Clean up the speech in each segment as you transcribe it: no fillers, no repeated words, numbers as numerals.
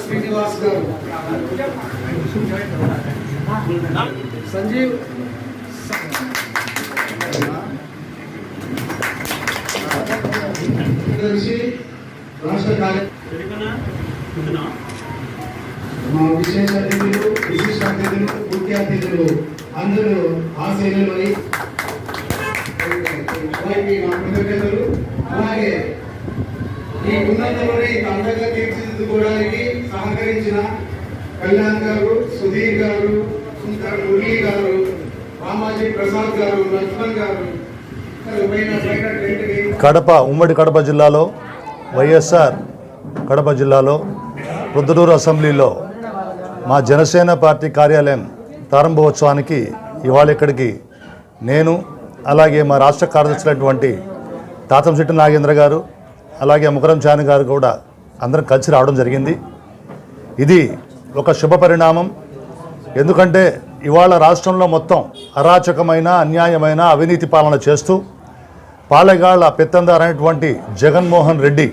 శ్రీనివాస్ గారు, సంజీవ్ రాష్ట్ర మా విశేష అతిథులు, విశిష్ట అతిథులు, ముఖ్య అతిథులు అందరూ ఆశీనులై మా కృతజ్ఞతలు. అలాగే ఈ ఉన్నతంలోనే అందంగా తీర్చిదిద్దుకోవడానికి సహకరించిన కళ్యాణ్ గారు, సుధీర్ గారు, మురళీ గారు, రామాజీ ప్రసాద్ గారు, లక్ష్మణ్ గారు, కడప ఉమ్మడి కడప జిల్లాలో వైఎస్ఆర్ కడప జిల్లాలో ప్రొద్దుటూరు అసెంబ్లీలో మా జనసేన పార్టీ కార్యాలయం ప్రారంభోత్సవానికి ఇవాళ ఇక్కడికి నేను అలాగే మా రాష్ట్ర కార్యదర్శులైనటువంటి తాతంశెట్టి నాగేంద్ర గారు అలాగే ముకరం చాని గారు కూడా అందరం కలిసి రావడం జరిగింది. ఇది ఒక శుభ పరిణామం. ఎందుకంటే ఇవాళ రాష్ట్రంలో మొత్తం అరాచకమైన అన్యాయమైన అవినీతి పాలన చేస్తూ పాలెగాళ్ల పెత్తందారైనటువంటి జగన్మోహన్ రెడ్డి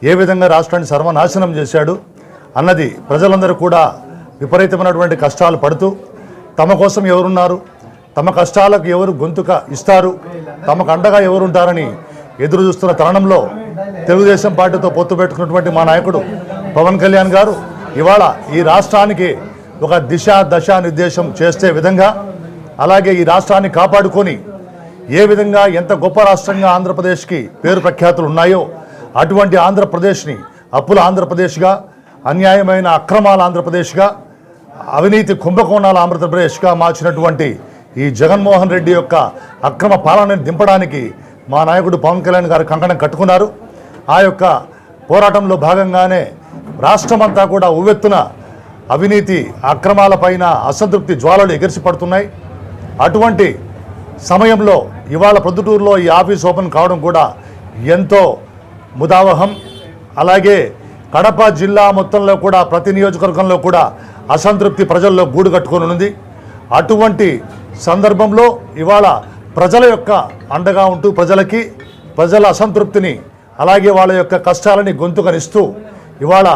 ఏ విధంగా రాష్ట్రాన్ని సర్వనాశనం చేశాడు అన్నది ప్రజలందరూ కూడా విపరీతమైనటువంటి కష్టాలు పడుతూ తమ కోసం ఎవరున్నారు, తమ కష్టాలకు ఎవరు గొంతుక ఇస్తారు, తమకు అండగా ఎవరుంటారని ఎదురు చూస్తున్న తరుణంలో తెలుగుదేశం పార్టీతో పొత్తు పెట్టుకున్నటువంటి మా నాయకుడు పవన్ కళ్యాణ్ గారు ఇవాళ ఈ రాష్ట్రానికి ఒక దశా నిర్దేశం చేసే విధంగా అలాగే ఈ రాష్ట్రాన్ని కాపాడుకొని ఏ విధంగా ఎంత గొప్ప రాష్ట్రంగా ఆంధ్రప్రదేశ్కి పేరు ప్రఖ్యాతులు ఉన్నాయో అటువంటి ఆంధ్రప్రదేశ్ని అప్పుల ఆంధ్రప్రదేశ్గా, అన్యాయమైన అక్రమాల ఆంధ్రప్రదేశ్గా, అవినీతి కుంభకోణాల ఆంధ్రప్రదేశ్గా మార్చినటువంటి ఈ జగన్మోహన్ రెడ్డి యొక్క అక్రమ పాలనని దింపడానికి మా నాయకుడు పవన్ కళ్యాణ్ గారు కంకణం కట్టుకున్నారు. ఆ యొక్క పోరాటంలో భాగంగానే రాష్ట్రమంతా కూడా ఉవ్వెత్తున అవినీతి అక్రమాలపైన అసంతృప్తి జ్వాలలు ఎగిరిసి పడుతున్నాయి. అటువంటి సమయంలో ఇవాళ ప్రొద్దుటూరులో ఈ ఆఫీస్ ఓపెన్ కావడం కూడా ఎంతో ముదావహం. అలాగే కడప జిల్లా మొత్తంలో కూడా ప్రతి నియోజకవర్గంలో కూడా అసంతృప్తి ప్రజల్లో గూడు కట్టుకొని ఉంది. అటువంటి సందర్భంలో ఇవాళ ప్రజల యొక్క అండగా ఉంటూ ప్రజల అసంతృప్తిని అలాగే వాళ్ళ యొక్క కష్టాలని గొంతుకనిస్తూ ఇవాళ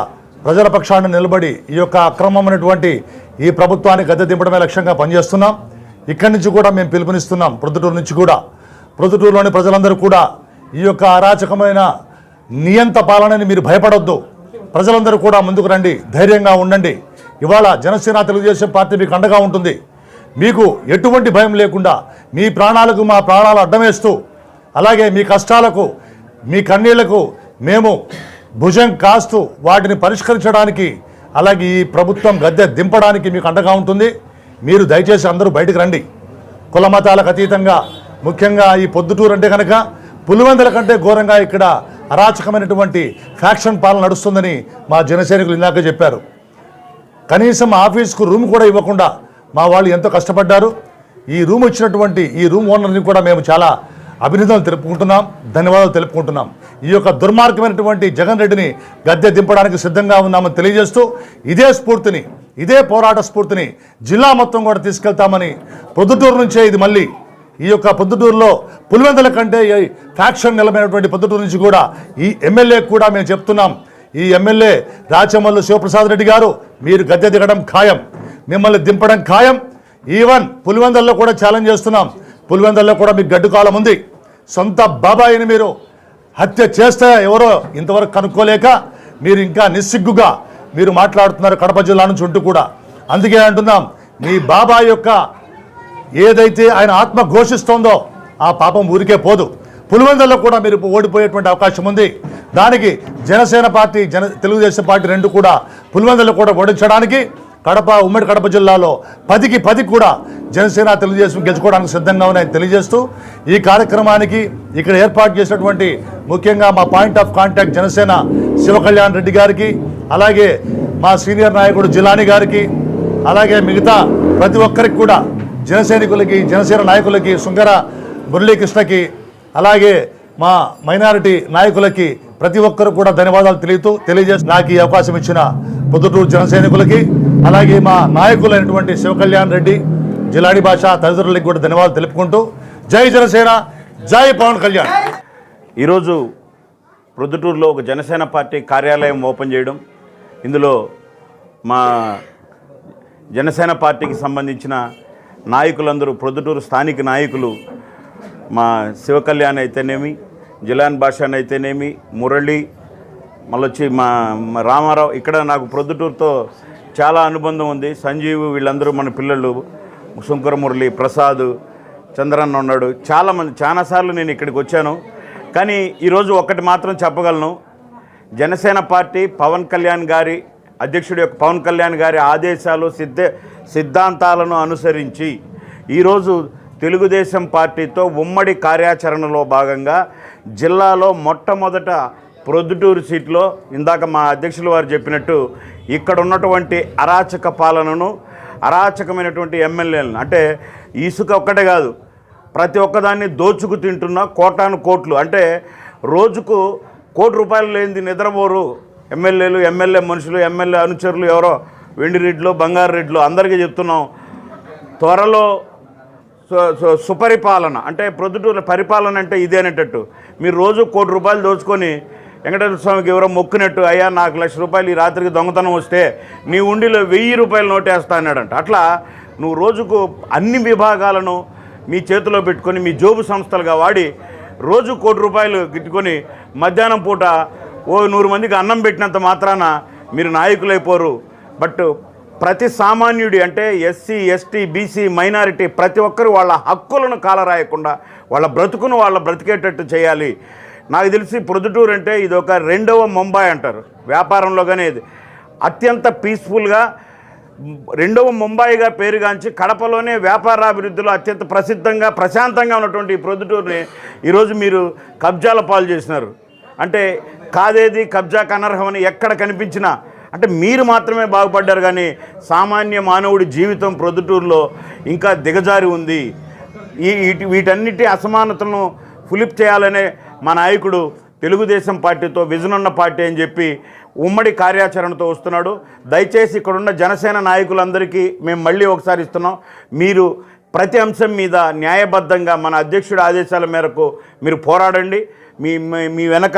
ప్రజల పక్షాన్ని నిలబడి ఈ యొక్క అక్రమమైనటువంటి ఈ ప్రభుత్వాన్ని గద్దె దింపడమే లక్ష్యంగా పనిచేస్తున్నాం. ఇక్కడి నుంచి కూడా మేము పిలుపునిస్తున్నాం. ప్రొద్దుటూరు నుంచి కూడా ప్రొద్దుటూరులోని ప్రజలందరూ కూడా ఈ యొక్క అరాచకమైన నియంత పాలనని మీరు భయపడొద్దు. ప్రజలందరూ కూడా ముందుకు రండి, ధైర్యంగా ఉండండి. ఇవాళ జనసేన తెలుగుదేశం పార్టీ మీకు అండగా ఉంటుంది. మీకు ఎటువంటి భయం లేకుండా మీ ప్రాణాలకు మా ప్రాణాలు అడ్డమేస్తూ అలాగే మీ కష్టాలకు మీ కన్నీళ్లకు మేము భుజం కాస్తూ వాటిని పరిష్కరించడానికి అలాగే ఈ ప్రభుత్వం గద్దె దింపడానికి మీకు అండగా ఉంటుంది. మీరు దయచేసి అందరూ బయటకు రండి. కుల మతాలకు అతీతంగా ముఖ్యంగా ఈ పొద్దుటూరు అంటే కనుక పులివెందుల కంటే ఘోరంగా ఇక్కడ అరాచకమైనటువంటి ఫ్యాక్షన్ పాలన నడుస్తుందని మా జనసైనికులు ఇందాక చెప్పారు. కనీసం ఆఫీస్కు రూమ్ కూడా ఇవ్వకుండా మా వాళ్ళు ఎంతో కష్టపడ్డారు. ఈ రూమ్ ఇచ్చినటువంటి ఈ రూమ్ ఓనర్ని కూడా మేము చాలా అభినందనలు తెలుపుకుంటున్నాం, ధన్యవాదాలు తెలుపుకుంటున్నాం. ఈ యొక్క దుర్మార్గమైనటువంటి జగన్ రెడ్డిని గద్దె దింపడానికి సిద్ధంగా ఉన్నామని తెలియజేస్తూ ఇదే స్ఫూర్తిని, ఇదే పోరాట స్ఫూర్తిని జిల్లా మొత్తం కూడా తీసుకెళ్తామని ప్రొద్దుటూరు నుంచే ఇది మళ్ళీ ఈ యొక్క పొద్దుటూరులో పులివెందుల కంటే ఫ్యాక్షన్ నిలమైనటువంటి పొద్దుటూరు నుంచి కూడా ఈ ఎమ్మెల్యే కూడా మేము చెప్తున్నాం. ఈ ఎమ్మెల్యే రాచమల్లు శివప్రసాద్ రెడ్డి గారు మీరు గద్దె దిగడం ఖాయం, మిమ్మల్ని దింపడం ఖాయం. ఈవెన్ పులివెందుల్లో కూడా ఛాలెంజ్ చేస్తున్నాం. పులివెందుల్లో కూడా మీకు గడ్డు కాలం ఉంది. సొంత బాబాయిని మీరు హత్య చేస్తే ఎవరో ఇంతవరకు కనుక్కోలేక మీరు ఇంకా నిస్సిగ్గుగా మీరు మాట్లాడుతున్నారు కడప జిల్లా నుంచి ఉంటూ కూడా. అందుకే అంటున్నాం, మీ బాబాయ్ యొక్క ఏదైతే ఆయన ఆత్మ ఘోషిస్తోందో ఆ పాపం ఊరికే పోదు. పులివెందులలో కూడా మీరు ఓడిపోయేటువంటి అవకాశం ఉంది. దానికి జనసేన పార్టీ తెలుగుదేశం పార్టీ రెండు కూడా పులివెందులలో కూడా ఓడించడానికి ఉమ్మడి కడప జిల్లాలో 10కి 10 కూడా జనసేన తెలుగుదేశం గెలుచుకోవడానికి సిద్ధంగా ఉన్నాయని తెలియజేస్తూ ఈ కార్యక్రమానికి ఇక్కడ ఏర్పాటు చేసినటువంటి ముఖ్యంగా మా point of contact Janasena Shivakalyan Reddy గారికి, అలాగే మా సీనియర్ నాయకుడు జిలాని గారికి, అలాగే మిగతా ప్రతి ఒక్కరికి కూడా జనసైనికులకి, జనసేన నాయకులకి, సుంగర మురళీకృష్ణకి, అలాగే మా మైనారిటీ నాయకులకి ప్రతి ఒక్కరు కూడా ధన్యవాదాలు తెలియజేసి నాకు ఈ అవకాశం ఇచ్చిన పొద్దుటూరు జనసైనికులకి, అలాగే మా నాయకులైనటువంటి శివకళ్యాణ్ రెడ్డి, జిలాడి భాష తదితరులకి కూడా ధన్యవాదాలు తెలుపుకుంటూ జై జనసేన, జై పవన్ కళ్యాణ్. ఈరోజు ప్రొద్దుటూరులో ఒక జనసేన పార్టీ కార్యాలయం ఓపెన్ చేయడం, ఇందులో మా జనసేన పార్టీకి సంబంధించిన నాయకులందరూ, ప్రొద్దుటూరు స్థానిక నాయకులు, మా శివకళ్యాణ్ అయితేనేమి, జిలాన్ భాషాన్ అయితేనేమి, మురళి, మళ్ళొచ్చి మా రామారావు, ఇక్కడ నాకు ప్రొద్దుటూరుతో చాలా అనుబంధం ఉంది. సంజీవ్, వీళ్ళందరూ మన పిల్లలు, శంకర మురళి, ప్రసాద్, చంద్రన్న ఉన్నాడు, చాలాసార్లు నేను ఇక్కడికి వచ్చాను. కానీ ఈరోజు ఒక్కటి మాత్రం చెప్పగలను, జనసేన పార్టీ పవన్ కళ్యాణ్ గారి అధ్యక్షుడి యొక్క పవన్ కళ్యాణ్ గారి ఆదేశాలు సిద్ధాంతాలను అనుసరించి ఈరోజు తెలుగుదేశం పార్టీతో ఉమ్మడి కార్యాచరణలో భాగంగా జిల్లాలో మొట్టమొదట ప్రొద్దుటూరు సీట్లో ఇందాక మా అధ్యక్షులు వారు చెప్పినట్టు ఇక్కడ ఉన్నటువంటి అరాచక పాలనను, అరాచకమైనటువంటి ఎమ్మెల్యేలను, అంటే ఇసుక ఒక్కటే కాదు, ప్రతి ఒక్కదాన్ని దోచుకు తింటున్న కోటాను కోట్లు, అంటే రోజుకు ₹1 లేనిది నిద్రపోరు ఎమ్మెల్యేలు, ఎమ్మెల్యే మనుషులు, ఎమ్మెల్యే అనుచరులు, ఎవరో వెండి రెడ్లు, బంగారు రెడ్లు, అందరికీ చెప్తున్నాం. త్వరలో సుపరిపాలన, అంటే ప్రొద్దుటూరు పరిపాలన అంటే ఇదేనేటట్టు, మీరు రోజు ₹1 దోచుకొని వెంకటేశ్వర స్వామికి ఎవరో మొక్కినట్టు, అయ్యా నాకు ₹1,00,000 ఈ రాత్రికి దొంగతనం వస్తే నీ ఉండిలో ₹1,000 నోటేస్తా అన్నాడంట. అట్లా నువ్వు రోజుకు అన్ని విభాగాలను మీ చేతిలో పెట్టుకొని మీ జోబు సంస్థలుగా వాడి రోజు ₹1 గిట్టుకొని మధ్యాహ్నం పూట 100 మందికి అన్నం పెట్టినంత మాత్రాన మీరు నాయకులైపోరు. బట్ ప్రతి సామాన్యుడి, అంటే ఎస్సీ, ఎస్టీ, బీసీ, మైనారిటీ ప్రతి ఒక్కరు వాళ్ళ హక్కులను కాలరాయకుండా వాళ్ళ బ్రతుకును వాళ్ళ బ్రతికేటట్టు చేయాలి. నాకు తెలిసి ప్రొద్దుటూరు అంటే ఇది ఒక 2వ ముంబై అంటారు వ్యాపారంలో. కానీ ఇది అత్యంత పీస్ఫుల్గా 2వ ముంబైగా పేరుగాంచి కడపలోనే వ్యాపారాభివృద్ధిలో అత్యంత ప్రశాంతంగా ఉన్నటువంటి ఈ ప్రొద్దుటూరుని ఈరోజు మీరు కబ్జాల పాలు చేసినారు. అంటే కాదేది కబ్జాకు అనర్హమని ఎక్కడ కనిపించినా, అంటే మీరు మాత్రమే బాగుపడ్డారు, కానీ సామాన్య మానవుడి జీవితం ప్రొద్దుటూరులో ఇంకా దిగజారి ఉంది. వీటన్నిటి అసమానతలను ఫిలిప్ చేయాలనే మా నాయకుడు తెలుగుదేశం పార్టీతో విజన్ ఉన్న పార్టీ అని చెప్పి ఉమ్మడి కార్యాచరణతో వస్తున్నాడు. దయచేసి ఇక్కడున్న జనసేన నాయకులందరికీ మేము మళ్ళీ ఒకసారి ఇస్తున్నాం, మీరు ప్రతి అంశం మీద న్యాయబద్ధంగా మన అధ్యక్షుడి ఆదేశాల మేరకు మీరు పోరాడండి. మీ వెనక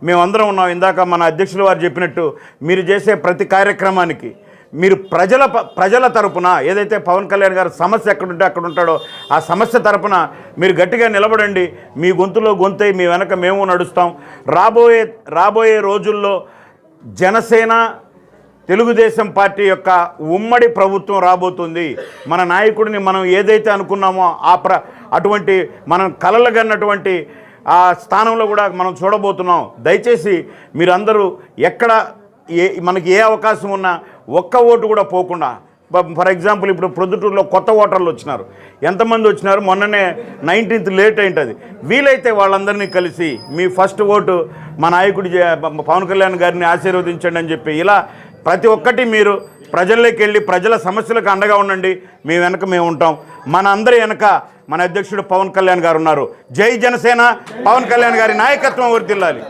మేమందరం ఉన్నాం. ఇందాక మన అధ్యక్షులు వారు చెప్పినట్టు మీరు చేసే ప్రతి కార్యక్రమానికి మీరు ప్రజల తరపున ఏదైతే పవన్ కళ్యాణ్ గారు సమస్య ఎక్కడుంటే అక్కడ ఉంటాడో ఆ సమస్య తరపున మీరు గట్టిగా నిలబడండి. మీ గొంతులో గొంతై మీ వెనక మేము నడుస్తాం. రాబోయే రోజుల్లో జనసేన తెలుగుదేశం పార్టీ యొక్క ఉమ్మడి ప్రభుత్వం రాబోతుంది. మన నాయకుడిని మనం ఏదైతే అనుకున్నామో అటువంటి మనం కలలుగన్నటువంటి ఆ స్థానంలో కూడా మనం చూడబోతున్నాం. దయచేసి మీరందరూ మనకి ఏ అవకాశం ఉన్నా ఒక్క ఓటు కూడా పోకుండా, ఫర్ ఎగ్జాంపుల్ ఇప్పుడు ప్రొద్దుటూరులో కొత్త ఓటర్లు వచ్చినారు, ఎంతమంది వచ్చినారు, మొన్ననే 19th లేట్ అయింటుంది. వీలైతే వాళ్ళందరినీ కలిసి మీ ఫస్ట్ ఓటు మా నాయకుడి పవన్ కళ్యాణ్ గారిని ఆశీర్వదించండి అని చెప్పి ఇలా ప్రతి ఒక్కటి మీరు ప్రజల్లోకి వెళ్ళి ప్రజల సమస్యలకు అండగా ఉండండి. మీ వెనక మేము ఉంటాం. మన అందరి వెనక మన అధ్యక్షుడు పవన్ కళ్యాణ్ గారు ఉన్నారు. జై జనసేన, పవన్ కళ్యాణ్ గారి నాయకత్వం వర్ధిల్లాలి.